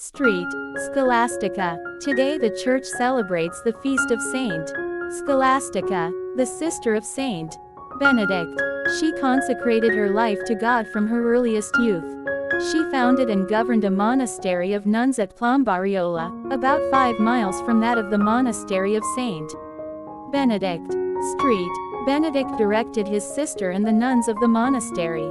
Street, Scholastica. Today the church celebrates the feast of Saint Scholastica, the sister of Saint Benedict. She consecrated her life to God from her earliest youth. She founded and governed a monastery of nuns at Plombariola, about 5 miles from that of the monastery of Saint Benedict. Street, Benedict directed his sister and the nuns of the monastery.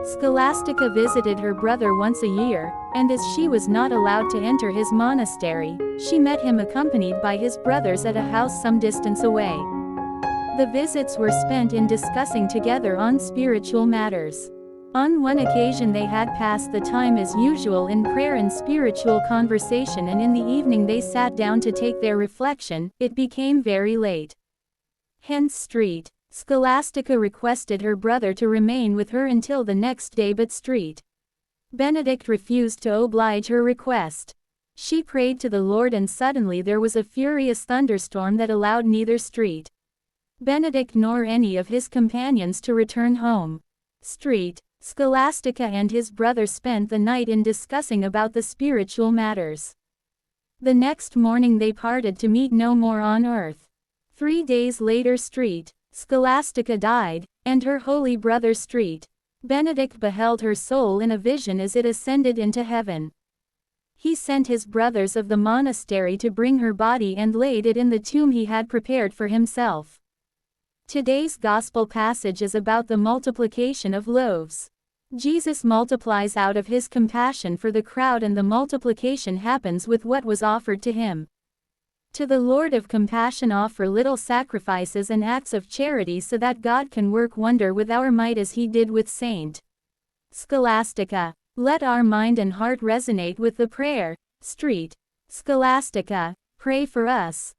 Scholastica visited her brother once a year, and as she was not allowed to enter his monastery, she met him accompanied by his brothers at a house some distance away. The visits were spent in discussing together on spiritual matters. On one occasion they had passed the time as usual in prayer and spiritual conversation, and in the evening they sat down to take their reflection. It became very late. Hence Street, Scholastica requested her brother to remain with her until the next day, but Street, Benedict refused to oblige her request. She prayed to the Lord, and suddenly there was a furious thunderstorm that allowed neither Street, Benedict nor any of his companions to return home. Street, Scholastica and his brother spent the night in discussing about the spiritual matters. The next morning they parted to meet no more on earth. 3 days later Street, Scholastica died, and her holy brother Street, Benedict beheld her soul in a vision as it ascended into heaven. He sent his brothers of the monastery to bring her body and laid it in the tomb he had prepared for himself. Today's gospel passage is about the multiplication of loaves. Jesus multiplies out of his compassion for the crowd, and the multiplication happens with what was offered to him. To the Lord of compassion offer little sacrifices and acts of charity, so that God can work wonder with our might as he did with Saint Scholastica. Let our mind and heart resonate with the prayer. Street, Scholastica, pray for us.